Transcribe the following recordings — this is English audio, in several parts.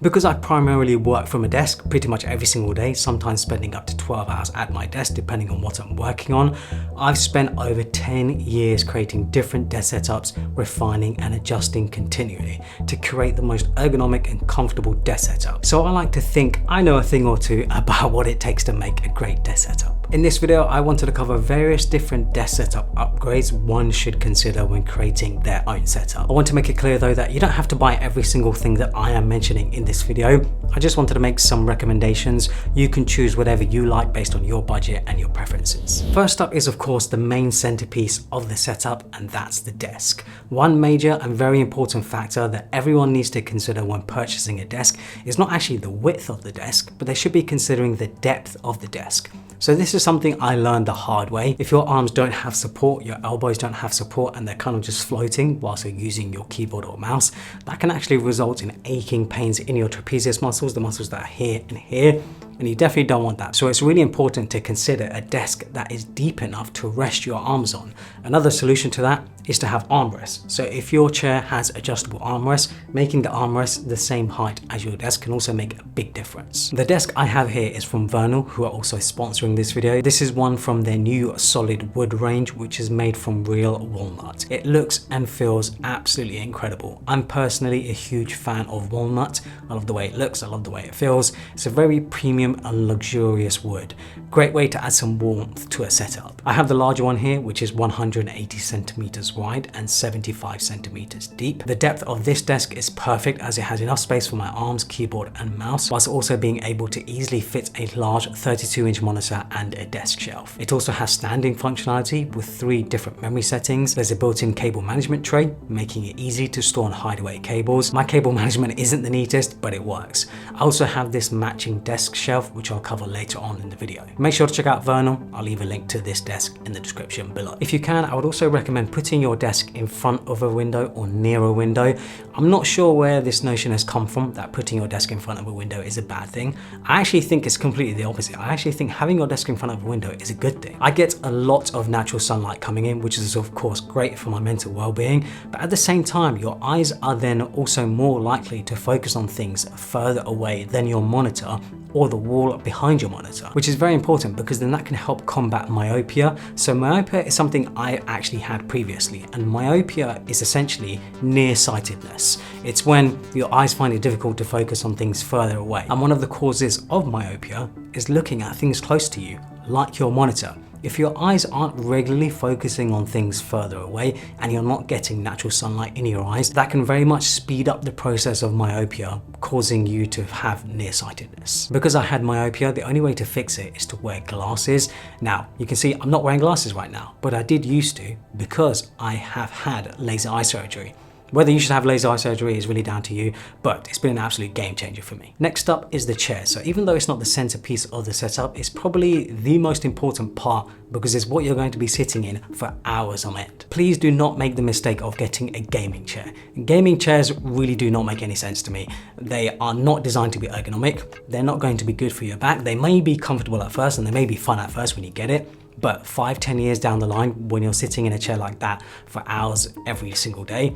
Because I primarily work from a desk pretty much every single day, sometimes spending up to 12 hours at my desk depending on what I'm working on, I've spent over 10 years creating different desk setups, refining and adjusting continually to create the most ergonomic and comfortable desk setup. So I like to think I know a thing or two about what it takes to make a great desk setup. In this video, I wanted to cover various different desk setup upgrades one should consider when creating their own setup. I want to make it clear though that you don't have to buy every single thing that I am mentioning in this video. I just wanted to make some recommendations. You can choose whatever you like based on your budget and your preferences. First up is of course the main centerpiece of the setup, and that's the desk. One major and very important factor that everyone needs to consider when purchasing a desk is not actually the width of the desk, but they should be considering the depth of the desk. So this is something I learned the hard way. If your arms don't have support, your elbows don't have support, and they're kind of just floating whilst you're using your keyboard or mouse, that can actually result in aching pains in your trapezius muscles, the muscles that are here and here. And you definitely don't want that. So it's really important to consider a desk that is deep enough to rest your arms on. Another solution to that is to have armrests. So if your chair has adjustable armrests, making the armrest the same height as your desk can also make a big difference. The desk I have here is from Vernal, who are also sponsoring this video. This is one from their new solid wood range, which is made from real walnut. It looks and feels absolutely incredible. I'm personally a huge fan of walnut. I love the way it looks, I love the way it feels. It's a very premium and luxurious wood. Great way to add some warmth to a setup. I have the larger one here, which is 180 centimeters wide and 75 centimeters deep. The depth of this desk is perfect as it has enough space for my arms, keyboard and mouse, whilst also being able to easily fit a large 32-inch monitor and a desk shelf. It also has standing functionality with 3 different memory settings. There's a built-in cable management tray, making it easy to store and hide away cables. My cable management isn't the neatest, but it works. I also have this matching desk shelf, which I'll cover later on in the video. Make sure to check out Vernal. I'll leave a link to this desk in the description below. If you can, I would also recommend putting your desk in front of a window or near a window. I'm not sure where this notion has come from that putting your desk in front of a window is a bad thing. I actually think it's completely the opposite. I actually think having your desk in front of a window is a good thing. I get a lot of natural sunlight coming in, which is of course great for my mental well-being, but at the same time, your eyes are then also more likely to focus on things further away than your monitor or the wall behind your monitor, which is very important because then that can help combat myopia. So myopia is something I actually had previously, and myopia is essentially nearsightedness. It's when your eyes find it difficult to focus on things further away. And one of the causes of myopia is looking at things close to you, like your monitor. If your eyes aren't regularly focusing on things further away and you're not getting natural sunlight in your eyes, that can very much speed up the process of myopia, causing you to have nearsightedness. Because I had myopia, the only way to fix it is to wear glasses. Now, you can see I'm not wearing glasses right now, but I did used to because I have had laser eye surgery. Whether you should have laser eye surgery is really down to you, but it's been an absolute game changer for me. Next up is the chair. So even though it's not the centerpiece of the setup, it's probably the most important part because it's what you're going to be sitting in for hours on end. Please do not make the mistake of getting a gaming chair. Gaming chairs really do not make any sense to me. They are not designed to be ergonomic. They're not going to be good for your back. They may be comfortable at first and they may be fun at first when you get it, but 5-10 years down the line, when you're sitting in a chair like that for hours every single day,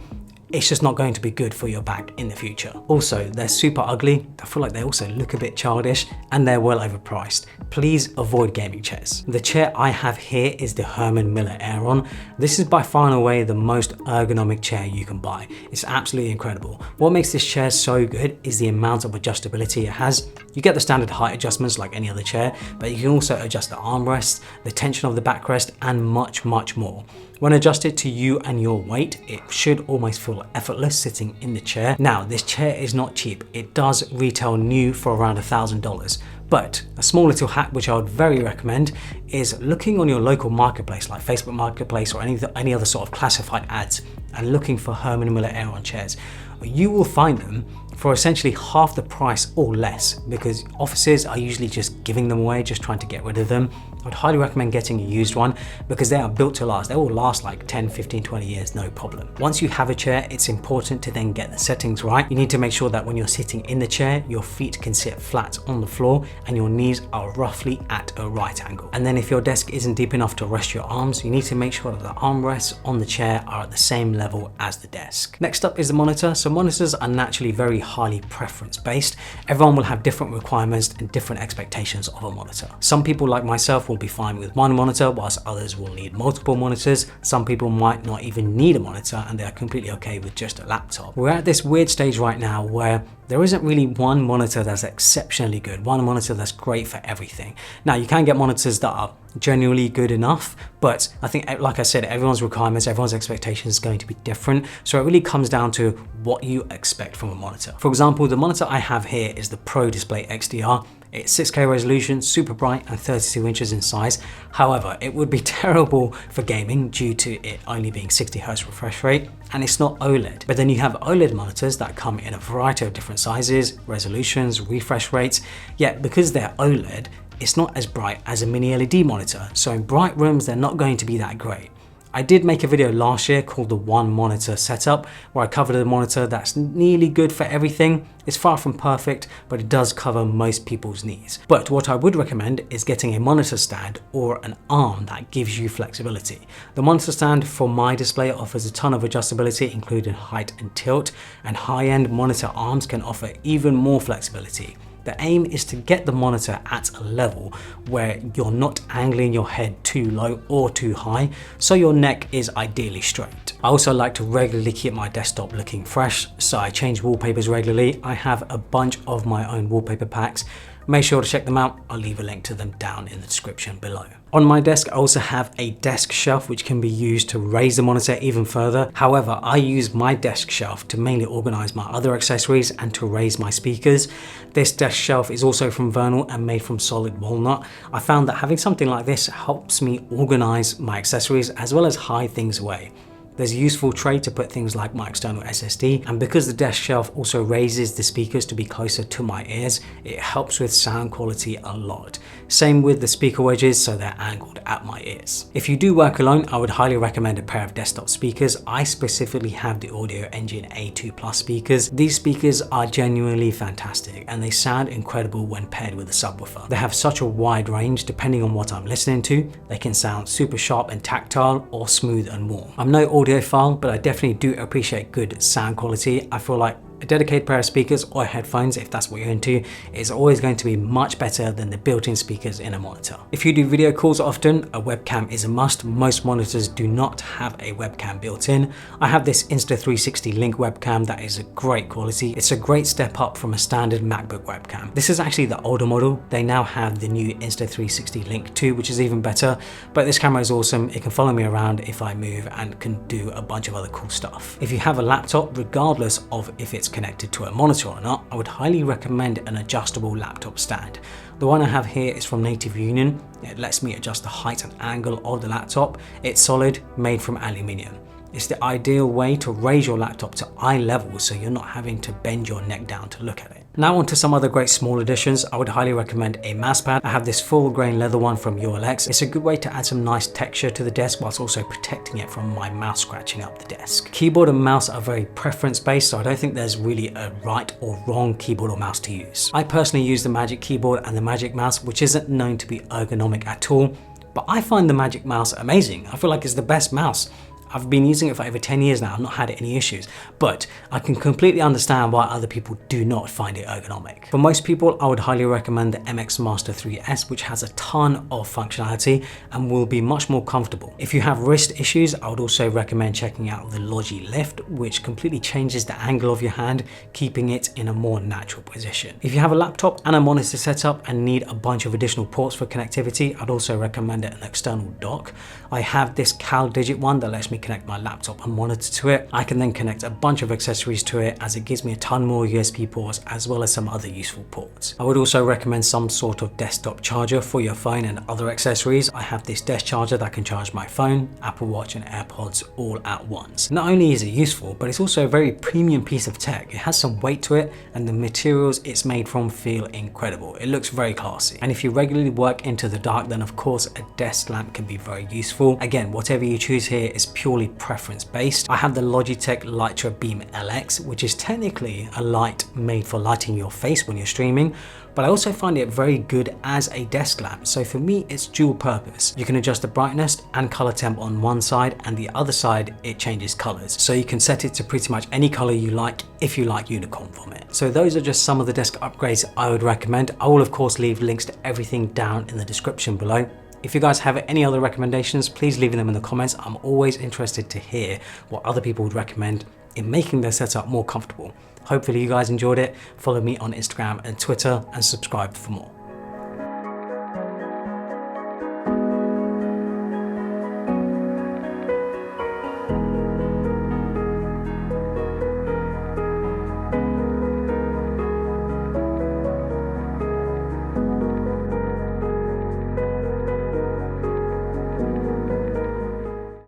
it's just not going to be good for your back in the future. Also, they're super ugly. I feel like they also look a bit childish and they're well overpriced. Please avoid gaming chairs. The chair I have here is the Herman Miller Aeron. This is by far and away the most ergonomic chair you can buy. It's absolutely incredible. What makes this chair so good is the amount of adjustability it has. You get the standard height adjustments like any other chair, but you can also adjust the armrest, the tension of the backrest, and much, much more. When adjusted to you and your weight, it should almost feel effortless sitting in the chair. Now, this chair is not cheap. It does retail new for around $1,000. But a small little hack which I would very recommend is looking on your local marketplace like Facebook Marketplace or any other sort of classified ads and looking for Herman Miller Aeron chairs. You will find them for essentially half the price or less because offices are usually just giving them away, just trying to get rid of them. I'd highly recommend getting a used one because they are built to last. They will last like 10, 15, 20 years, no problem. Once you have a chair, it's important to then get the settings right. You need to make sure that when you're sitting in the chair, your feet can sit flat on the floor and your knees are roughly at a right angle. And then if your desk isn't deep enough to rest your arms, you need to make sure that the armrests on the chair are at the same level as the desk. Next up is the monitor. So monitors are naturally very highly preference based. Everyone will have different requirements and different expectations of a monitor. Some people like myself will be fine with one monitor, whilst others will need multiple monitors. Some people might not even need a monitor and they are completely okay with just a laptop. We're at this weird stage right now where there isn't really one monitor that's exceptionally good, one monitor that's great for everything. Now, you can get monitors that are genuinely good enough, but I think, like I said, everyone's requirements, everyone's expectations is going to be different. So it really comes down to what you expect from a monitor. For example, the monitor I have here is the Pro Display XDR. It's 6K resolution, super bright, and 32 inches in size. However, it would be terrible for gaming due to it only being 60 Hz refresh rate, and it's not OLED. But then you have OLED monitors that come in a variety of different sizes, resolutions, refresh rates. Yet because they're OLED, it's not as bright as a mini LED monitor. So in bright rooms, they're not going to be that great. I did make a video last year called the one monitor setup, where I covered a monitor that's nearly good for everything. It's far from perfect, but it does cover most people's needs. But what I would recommend is getting a monitor stand or an arm that gives you flexibility. The monitor stand for my display offers a ton of adjustability, including height and tilt, and high-end monitor arms can offer even more flexibility. The aim is to get the monitor at a level where you're not angling your head too low or too high, so your neck is ideally straight. I also like to regularly keep my desktop looking fresh, so I change wallpapers regularly. I have a bunch of my own wallpaper packs. Make sure to check them out. I'll leave a link to them down in the description below. On my desk, I also have a desk shelf which can be used to raise the monitor even further. However, I use my desk shelf to mainly organize my other accessories and to raise my speakers. This desk shelf is also from Vernal and made from solid walnut. I found that having something like this helps me organize my accessories as well as hide things away. There's a useful tray to put things like my external SSD, and because the desk shelf also raises the speakers to be closer to my ears, it helps with sound quality a lot. Same with the speaker wedges, so they're angled at my ears. If you do work alone, I would highly recommend a pair of desktop speakers. I specifically have the Audio Engine A2 Plus speakers. These speakers are genuinely fantastic and they sound incredible when paired with a subwoofer. They have such a wide range depending on what I'm listening to. They can sound super sharp and tactile or smooth and warm. I'm no audiophile, but I definitely do appreciate good sound quality. I feel like a dedicated pair of speakers or headphones, if that's what you're into, is always going to be much better than the built-in speakers in a monitor. If you do video calls often, a webcam is a must. Most monitors do not have a webcam built in. I have this Insta360 Link webcam that is a great quality. It's a great step up from a standard MacBook webcam. This is actually the older model. They now have the new Insta360 Link 2, which is even better, but this camera is awesome. It can follow me around if I move and can do a bunch of other cool stuff. If you have a laptop, regardless of if it's connected to a monitor or not, I would highly recommend an adjustable laptop stand. The one I have here is from Native Union. It lets me adjust the height and angle of the laptop. It's solid, made from aluminium. It's the ideal way to raise your laptop to eye level so you're not having to bend your neck down to look at it. Now onto some other great small additions. I would highly recommend a mouse pad. I have this full grain leather one from ULX. It's a good way to add some nice texture to the desk whilst also protecting it from my mouse scratching up the desk. Keyboard and mouse are very preference based, so I don't think there's really a right or wrong keyboard or mouse to use. I personally use the Magic Keyboard and the Magic Mouse, which isn't known to be ergonomic at all, but I find the Magic Mouse amazing. I feel like it's the best mouse. I've been using it for over 10 years now, I've not had any issues, but I can completely understand why other people do not find it ergonomic. For most people, I would highly recommend the MX Master 3S, which has a ton of functionality and will be much more comfortable. If you have wrist issues, I would also recommend checking out the Logi Lift, which completely changes the angle of your hand, keeping it in a more natural position. If you have a laptop and a monitor setup and need a bunch of additional ports for connectivity, I'd also recommend an external dock. I have this CalDigit one that lets me connect my laptop and monitor to it. I can then connect a bunch of accessories to it as it gives me a ton more USB ports as well as some other useful ports. I would also recommend some sort of desktop charger for your phone and other accessories. I have this desk charger that can charge my phone, Apple Watch and AirPods all at once. Not only is it useful, but it's also a very premium piece of tech. It has some weight to it and the materials it's made from feel incredible. It looks very classy. And if you regularly work into the dark, then of course a desk lamp can be very useful. Again, whatever you choose here is pure purely preference based. I have the Logitech Litra Beam LX, which is technically a light made for lighting your face when you're streaming, but I also find it very good as a desk lamp. So for me, it's dual purpose. You can adjust the brightness and color temp on one side, and the other side, it changes colors. So you can set it to pretty much any color you like if you like unicorn from it. So those are just some of the desk upgrades I would recommend. I will of course leave links to everything down in the description below. If you guys have any other recommendations, please leave them in the comments. I'm always interested to hear what other people would recommend in making their setup more comfortable. Hopefully you guys enjoyed it. Follow me on Instagram and Twitter and subscribe for more.